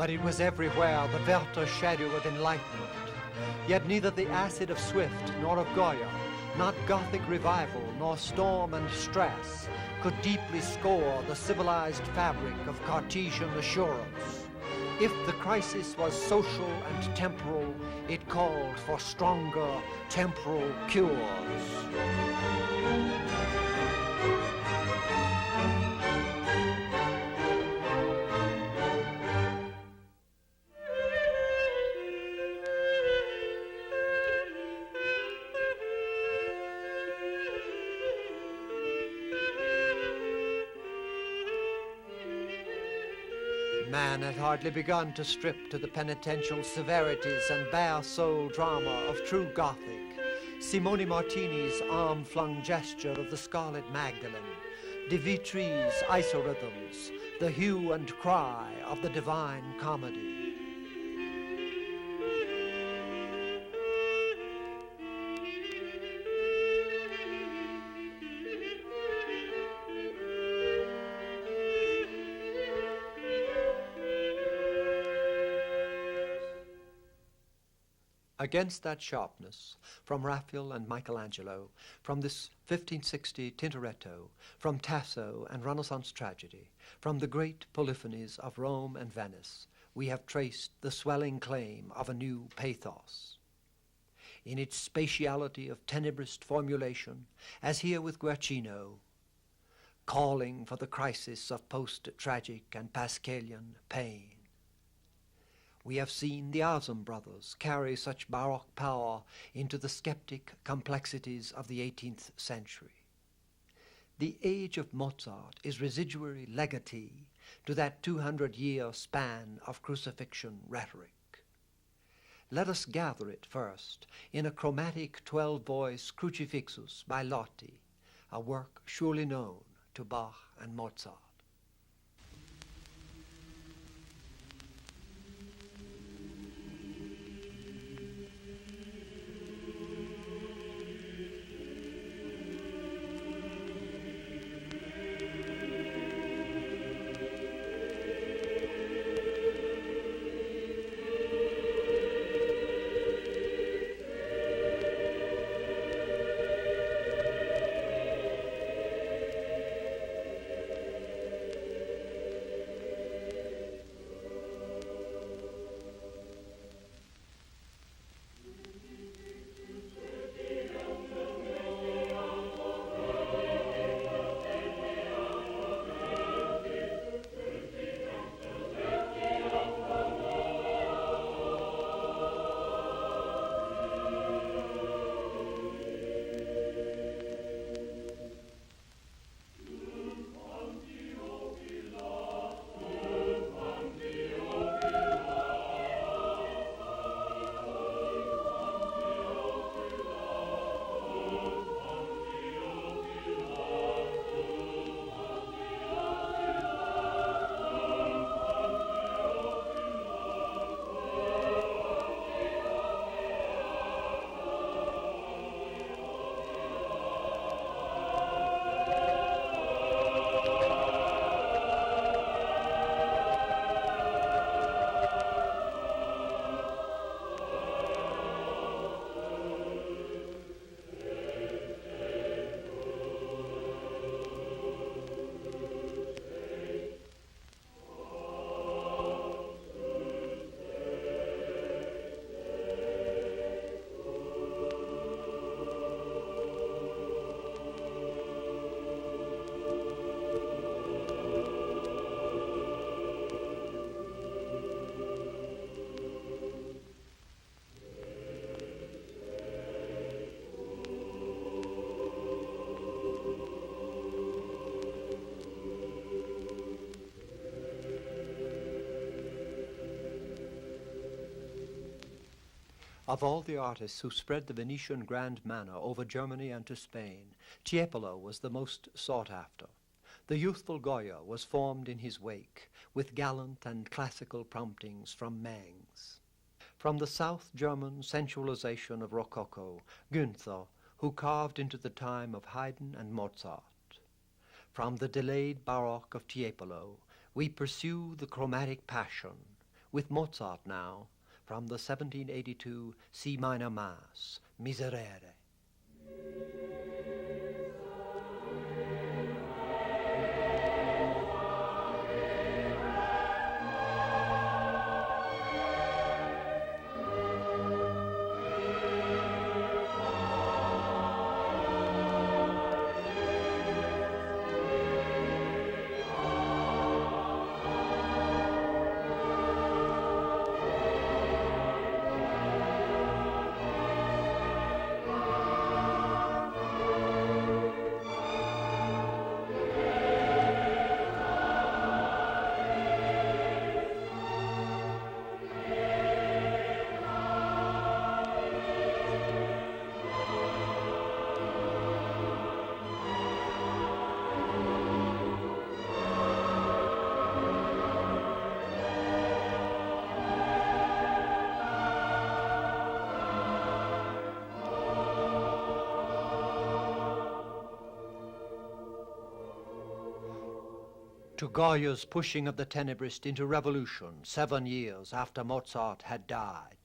but it was everywhere the Werther shadow of enlightenment. Yet neither the acid of Swift nor of Goya, not Gothic revival nor storm and stress, could deeply score the civilized fabric of Cartesian assurance. If the crisis was social and temporal, it called for stronger temporal cures. Man had hardly begun to strip to the penitential severities and bare-soul drama of true Gothic. Simone Martini's arm-flung gesture of the Scarlet Magdalene, De Vitri's isorhythms, the hue and cry of the Divine Comedy. Against that sharpness, from Raphael and Michelangelo, from this 1560 Tintoretto, from Tasso and Renaissance tragedy, from the great polyphonies of Rome and Venice, we have traced the swelling claim of a new pathos. In its spatiality of tenebrist formulation, as here with Guercino, calling for the crisis of post-tragic and Pascalian pain. We have seen the Azam brothers carry such Baroque power into the skeptic complexities of the 18th century. The age of Mozart is residuary legatee to that 200-year span of crucifixion rhetoric. Let us gather it first in a chromatic 12-voice Crucifixus by Lotti, a work surely known to Bach and Mozart. Of all the artists who spread the Venetian grand manner over Germany and to Spain, Tiepolo was the most sought after. The youthful Goya was formed in his wake, with gallant and classical promptings from Mainz. From the South German sensualization of Rococo, Günther, who carved into the time of Haydn and Mozart. From the delayed Baroque of Tiepolo, we pursue the chromatic passion, with Mozart now, from the 1782 C minor Mass, Miserere. To Goya's pushing of the Tenebrist into revolution 7 years after Mozart had died.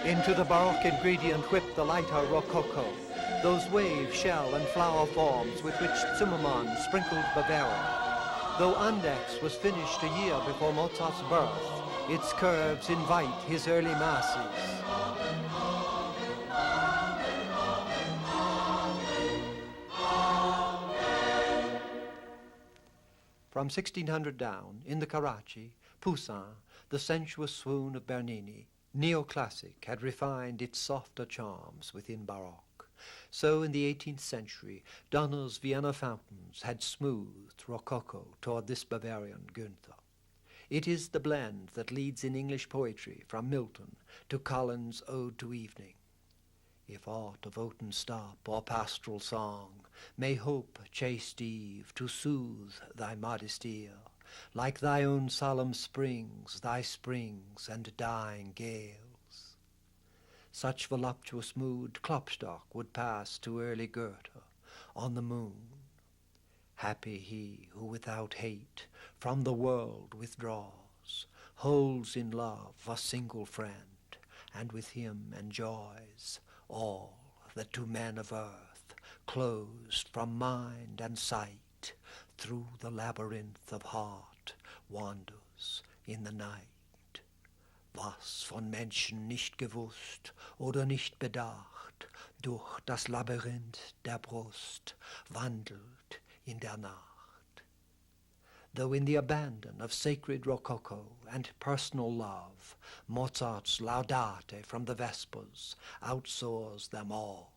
Into the Baroque ingredient whipped the lighter Rococo, those wave, shell, and flower forms with which Zimmermann sprinkled Bavaria. Though Andex was finished a year before Mozart's birth, its curves invite his early masses. From 1600 down, in the Carracci, Poussin, the sensuous swoon of Bernini, Neoclassic had refined its softer charms within Baroque. So in the 18th century, Donner's Vienna fountains had smoothed Rococo toward this Bavarian Günther. It is the blend that leads in English poetry from Milton to Collins' Ode to Evening. If aught of oaten stop or pastoral song may hope, chaste Eve, to soothe thy modest ear, like thy own solemn springs, thy springs and dying gales. Such voluptuous mood Klopstock would pass to early Goethe on the moon. Happy he who without hate from the world withdraws, holds in love a single friend, and with him enjoys all that to men of earth, closed from mind and sight, through the labyrinth of heart wanders in the night. Was von Menschen nicht gewusst oder nicht bedacht, durch das Labyrinth der Brust wandelt in der Nacht. Though in the abandon of sacred Rococo and personal love, Mozart's Laudate from the Vespers outsoars them all.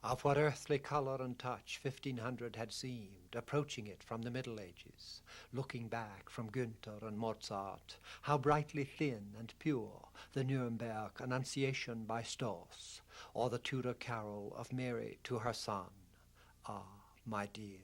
Of what earthly colour and touch 1500 had seemed, approaching it from the Middle Ages, looking back from Günther and Mozart, how brightly thin and pure the Nuremberg Annunciation by Stoss, or the Tudor carol of Mary to her son, Ah, my dear.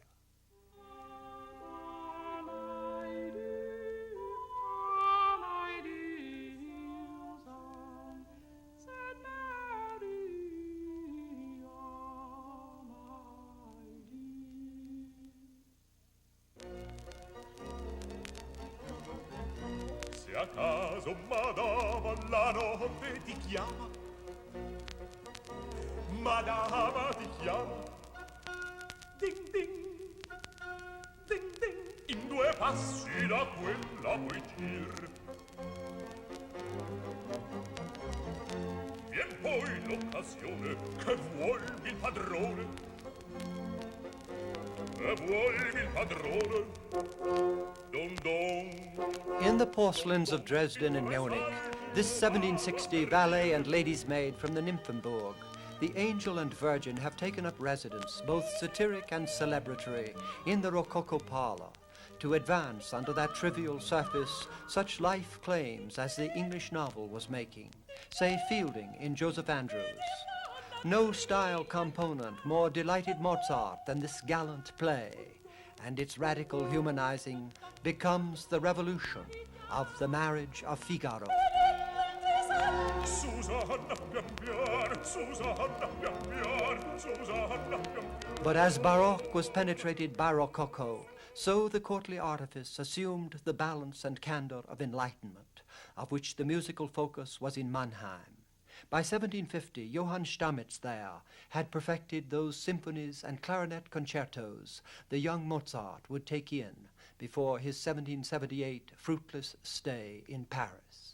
Se a caso Madama la notte ti chiama, Madama ti chiama, ding ding, ding ding, in due passi da quella puoi dir. Vien poi l'occasione che vuolmi il padrone, che vuolmi il padrone, don don. In the porcelains of Dresden and Munich, this 1760 valet and lady's maid from the Nymphenburg, the angel and virgin have taken up residence, both satiric and celebratory, in the Rococo parlour, to advance under that trivial surface such life claims as the English novel was making, say Fielding in Joseph Andrews. No style component more delighted Mozart than this gallant play, and its radical humanizing becomes the revolution of the Marriage of Figaro. But as Baroque was penetrated by Rococo, so the courtly artifice assumed the balance and candor of Enlightenment, of which the musical focus was in Mannheim. By 1750, Johann Stamitz there had perfected those symphonies and clarinet concertos the young Mozart would take in before his 1778 fruitless stay in Paris.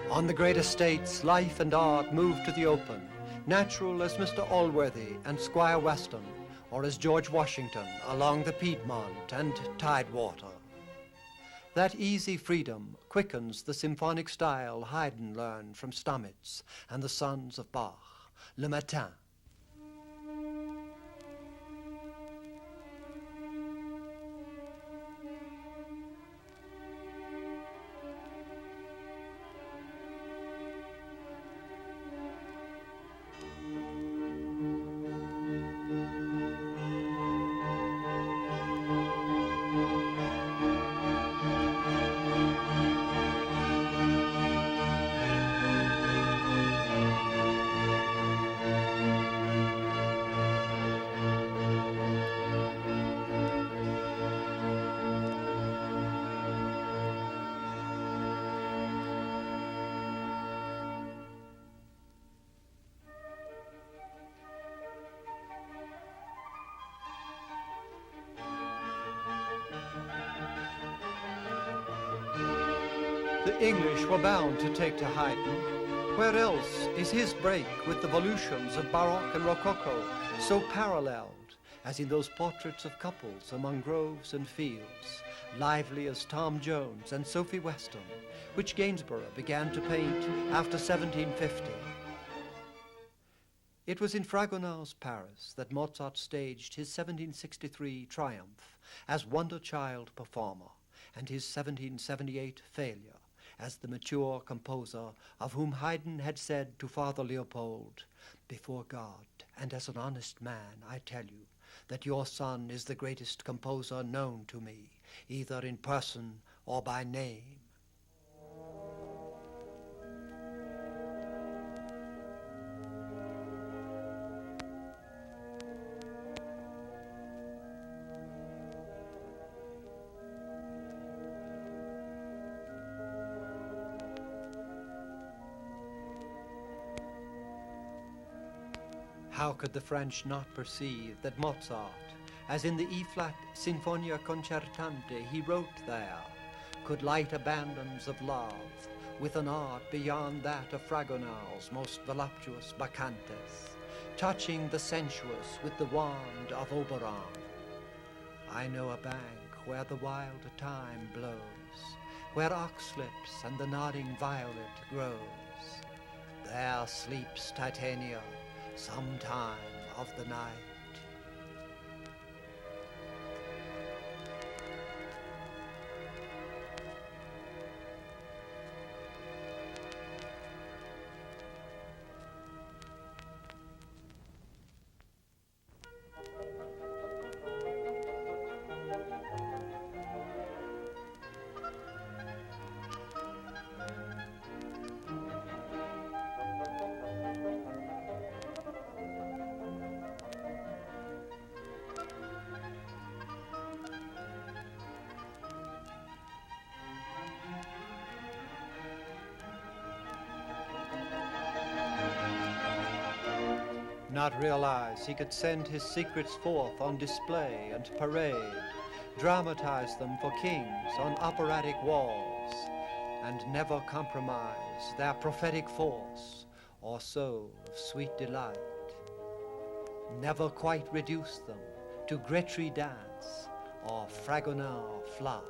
On the great estates, life and art moved to the open, natural as Mr. Allworthy and Squire Weston, or as George Washington along the Piedmont and Tidewater. That easy freedom quickens the symphonic style Haydn learned from Stamitz and the sons of Bach, Le Matin. The English were bound to take to Haydn. Where else is his break with the volutions of Baroque and Rococo so paralleled as in those portraits of couples among groves and fields, lively as Tom Jones and Sophie Weston, which Gainsborough began to paint after 1750. It was in Fragonard's Paris that Mozart staged his 1763 triumph as wonder child performer and his 1778 failure as the mature composer of whom Haydn had said to Father Leopold, "Before God and as an honest man, I tell you that your son is the greatest composer known to me, either in person or by name." How could the French not perceive that Mozart, as in the E-flat Sinfonia Concertante he wrote there, could light abandons of love with an art beyond that of Fragonard's most voluptuous bacchantes, touching the sensuous with the wand of Oberon. I know a bank where the wild thyme blows, where oxlips and the nodding violet grows. There sleeps Titania some time of the night. Not realize he could send his secrets forth on display and parade, dramatize them for kings on operatic walls, and never compromise their prophetic force or soul of sweet delight. Never quite reduce them to Grétry dance or Fragonard fluff.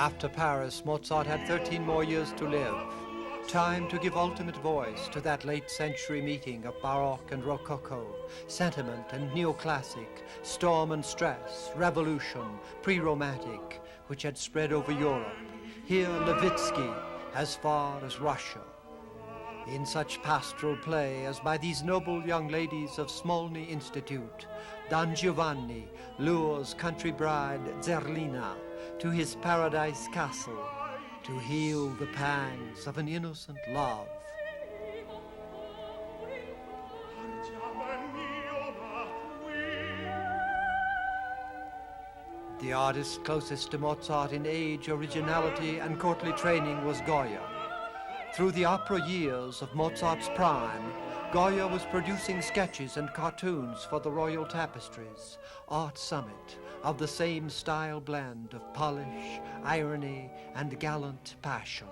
After Paris, Mozart had 13 more years to live. Time to give ultimate voice to that late century meeting of Baroque and Rococo, sentiment and neoclassic, storm and stress, revolution, pre-romantic, which had spread over Europe, here Levitsky, as far as Russia. In such pastoral play as by these noble young ladies of Smolny Institute, Don Giovanni lures country bride Zerlina to his paradise castle to heal the pangs of an innocent love. The artist closest to Mozart in age, originality, and courtly training was Goya. Through the opera years of Mozart's prime, Goya was producing sketches and cartoons for the royal tapestries, art summit of the same style blend of polish, irony, and gallant passion.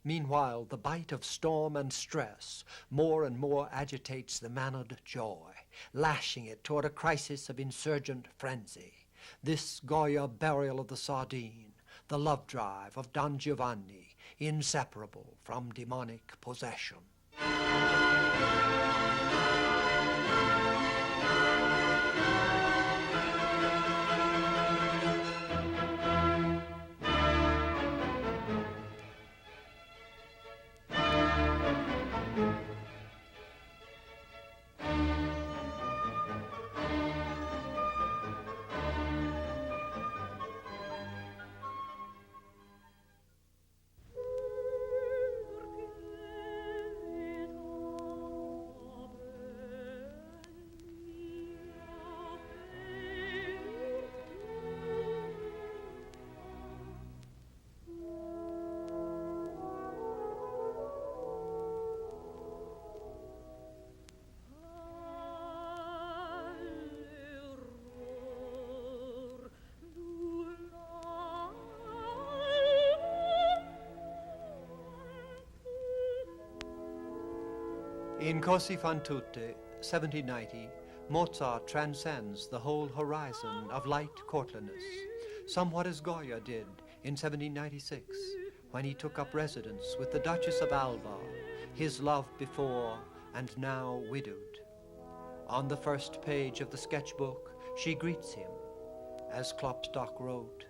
Meanwhile, the bite of storm and stress more and more agitates the mannered joy, lashing it toward a crisis of insurgent frenzy. This Goya burial of the sardine, the love drive of Don Giovanni, inseparable from demonic possession. In Così fan tutte, 1790, Mozart transcends the whole horizon of light courtliness, somewhat as Goya did in 1796, when he took up residence with the Duchess of Alba, his love before and now widowed. On the first page of the sketchbook, she greets him. As Klopstock wrote,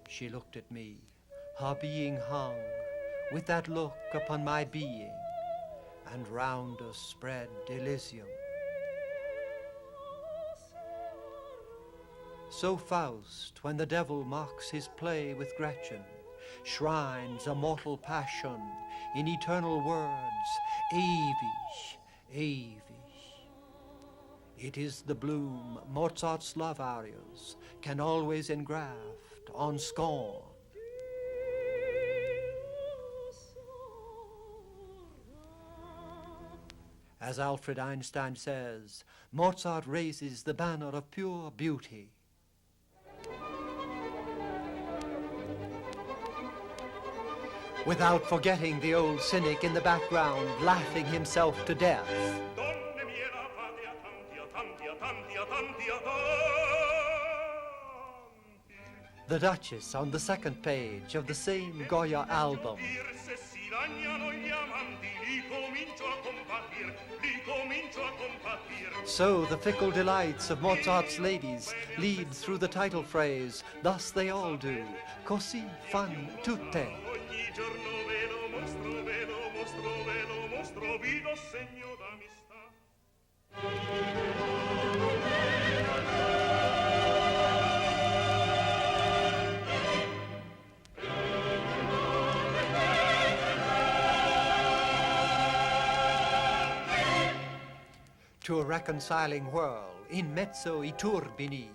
she looked at me, her being hung, with that look upon my being, and round us spread Elysium. So Faust, when the devil mocks his play with Gretchen, shrines a mortal passion in eternal words, ewig, ewig. It is the bloom Mozart's love arias can always engraft on scorn. As Alfred Einstein says, Mozart raises the banner of pure beauty. Without forgetting the old cynic in the background, laughing himself to death. The Duchess on the second page of the same Goya album. So the fickle delights of Mozart's ladies lead through the title phrase, thus they all do, così fan tutte. To a reconciling whirl in mezzo I turbini,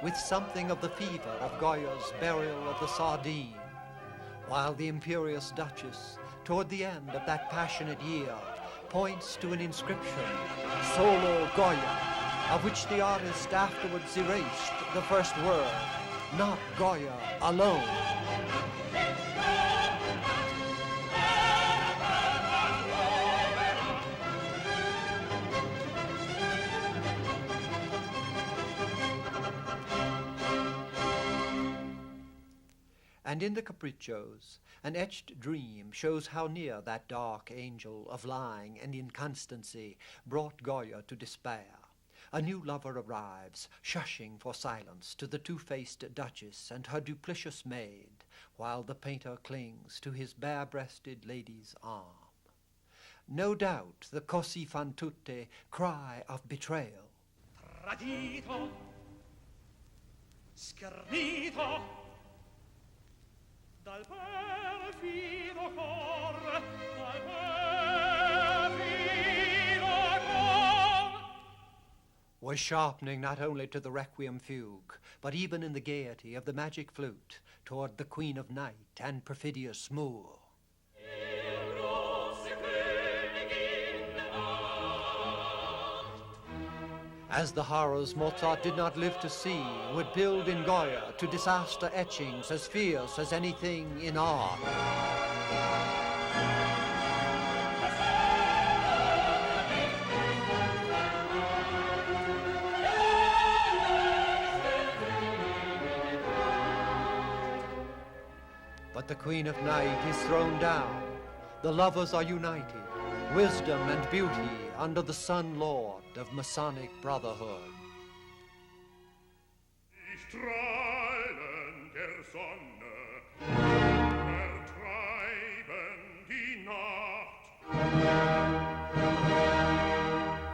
with something of the fever of Goya's burial of the sardine, while the imperious Duchess, toward the end of that passionate year, points to an inscription, Solo Goya, of which the artist afterwards erased the first word, not Goya alone. And in the Capriccios, an etched dream shows how near that dark angel of lying and inconstancy brought Goya to despair. A new lover arrives, shushing for silence to the two-faced Duchess and her duplicitous maid, while the painter clings to his bare-breasted lady's arm. No doubt the Così fan tutte cry of betrayal. Tradito, schernito, dal perfido cor, dal perfido cor. Was sharpening not only to the requiem fugue, but even in the gaiety of the magic flute toward the Queen of Night and perfidious Moor. As the horrors Mozart did not live to see would build in Goya to disaster etchings as fierce as anything in art. The Queen of Night is thrown down. The lovers are united. Wisdom and beauty under the Sun Lord of Masonic Brotherhood. Die Strahlen der Sonne vertreiben die Nacht,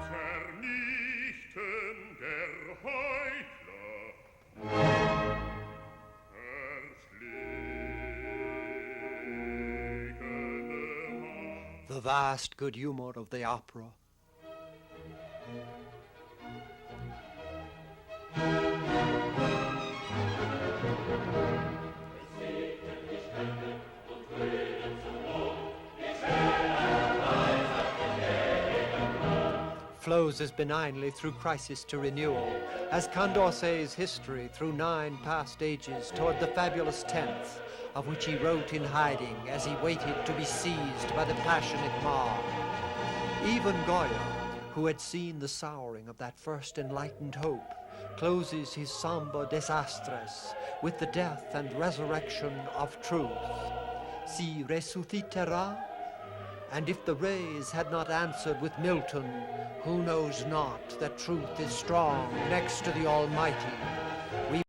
vernichten der Heuchler, erschlägene Macht. The vast good humor of the opera. Flows as benignly through crisis to renewal as Condorcet's history through 9 past ages toward the fabulous 10th, of which he wrote in hiding as he waited to be seized by the passionate mob. Even Goya, who had seen the souring of that first enlightened hope, closes his sombre Desastres with the death and resurrection of truth. Si resuscitera? And if the rays had not answered with Milton, who knows not that truth is strong next to the Almighty? We